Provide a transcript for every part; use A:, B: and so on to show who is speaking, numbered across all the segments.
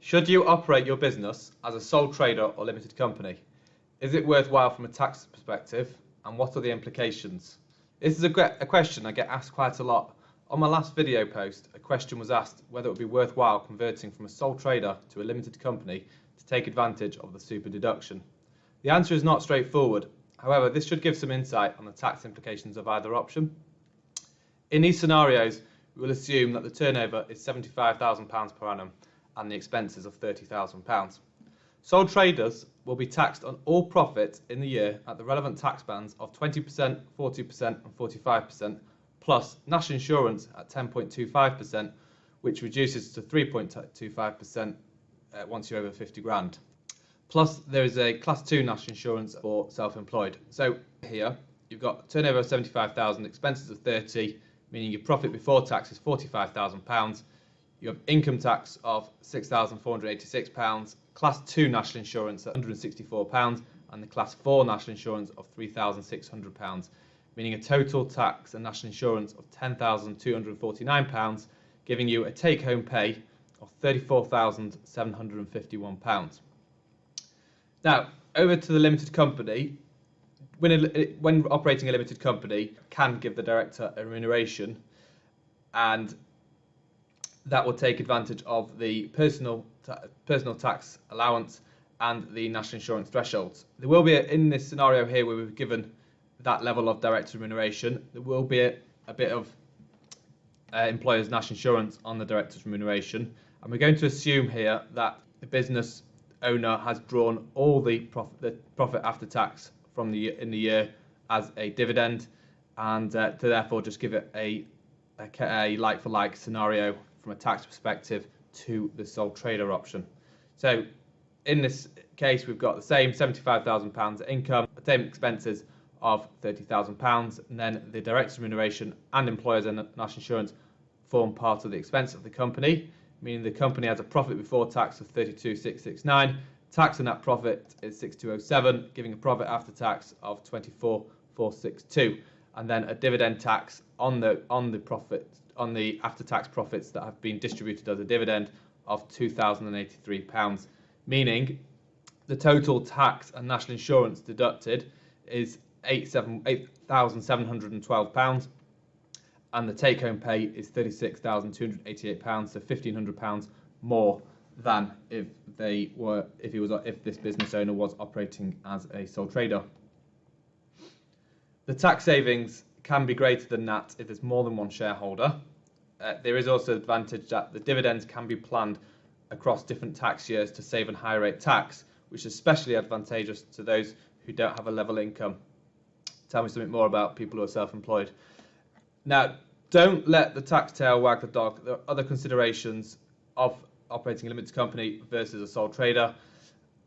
A: Should you operate your business as a sole trader or limited company? Is it worthwhile from a tax perspective, and what are the implications? This is a question I get asked quite a lot. On my last video post, a question was asked whether it would be worthwhile converting from a sole trader to a limited company to take advantage of the super deduction. The answer is not straightforward. However, this should give some insight on the tax implications of either option. In these scenarios, we will assume that the turnover is £75,000 per annum and the expenses of £30,000. Sole traders will be taxed on all profit in the year at the relevant tax bands of 20%, 40% and 45%, plus national insurance at 10.25%, which reduces to 3.25% once you're over 50 grand. Plus there is a class 2 national insurance for self-employed. So here you've got turnover of 75,000, expenses of 30, meaning your profit before tax is £45,000. You have income tax of £6,486, class 2 national insurance at £164, and the class 4 national insurance of £3,600, meaning a total tax and national insurance of £10,249, giving you a take-home pay of £34,751. Now, over to the limited company. When operating a limited company, can give the director a remuneration, and that will take advantage of the personal tax allowance and the national insurance thresholds. There will be, in this scenario here where we've given that level of director remuneration, there will be a bit of employer's national insurance on the director's remuneration, and we're going to assume here that the business owner has drawn all the profit after tax in the year as a dividend, and to therefore just give it a like-for-like scenario from a tax perspective to the sole trader option. So in this case, we've got the same £75,000 income, the same expenses of £30,000, and then the director's remuneration and employers and national insurance form part of the expense of the company, meaning the company has a profit before tax of 32,669, tax on that profit is 6,207, giving a profit after tax of 24,462, and then a dividend tax on the after-tax profits that have been distributed as a dividend of £2,083, meaning the total tax and national insurance deducted is £8,712, and the take-home pay is £36,288, so £1,500 more than if this business owner was operating as a sole trader. The tax savings can be greater than that if there's more than one shareholder. There is also the advantage that the dividends can be planned across different tax years to save on higher rate tax, which is especially advantageous to those who don't have a level income. Tell me something more about people who are self-employed. Now, don't let the tax tail wag the dog. There are other considerations of operating a limited company versus a sole trader,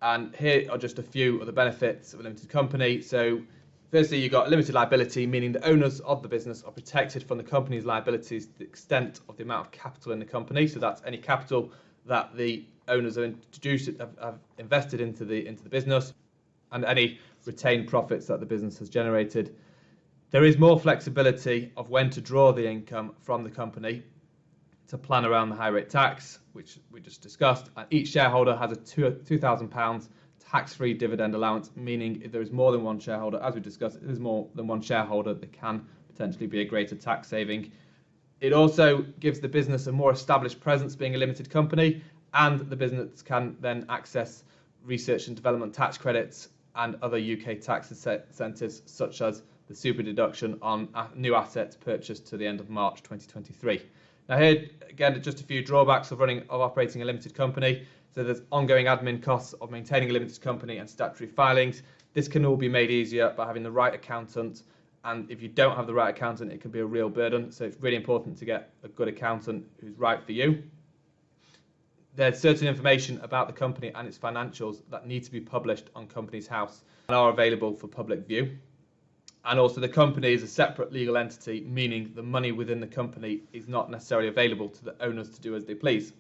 A: and here are just a few of the benefits of a limited company. So firstly, you've got limited liability, meaning the owners of the business are protected from the company's liabilities to the extent of the amount of capital in the company. So that's any capital that the owners have invested into the business, and any retained profits that the business has generated. There is more flexibility of when to draw the income from the company to plan around the high rate tax, which we just discussed. And each shareholder has a £2,000 tax-free dividend allowance, meaning if there is more than one shareholder, as we discussed, if there's more than one shareholder, there can potentially be a greater tax saving. It also gives the business a more established presence being a limited company, and the business can then access research and development tax credits and other UK tax incentives, such as the super deduction on new assets purchased to the end of March 2023. Now here, again, just a few drawbacks of operating a limited company. So there's ongoing admin costs of maintaining a limited company and statutory filings. This can all be made easier by having the right accountant, and if you don't have the right accountant, it can be a real burden. So it's really important to get a good accountant who's right for you. There's certain information about the company and its financials that need to be published on Companies House and are available for public view. And also the company is a separate legal entity, meaning the money within the company is not necessarily available to the owners to do as they please.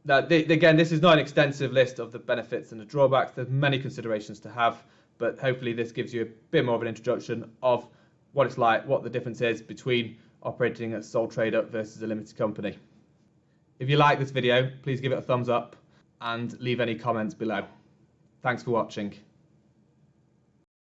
A: Now, again, this is not an extensive list of the benefits and the drawbacks. There's many considerations to have, but hopefully this gives you a bit more of an introduction of what it's like, what the difference is between operating as a sole trader versus a limited company. If you like this video, please give it a thumbs up and leave any comments below. Thanks for watching.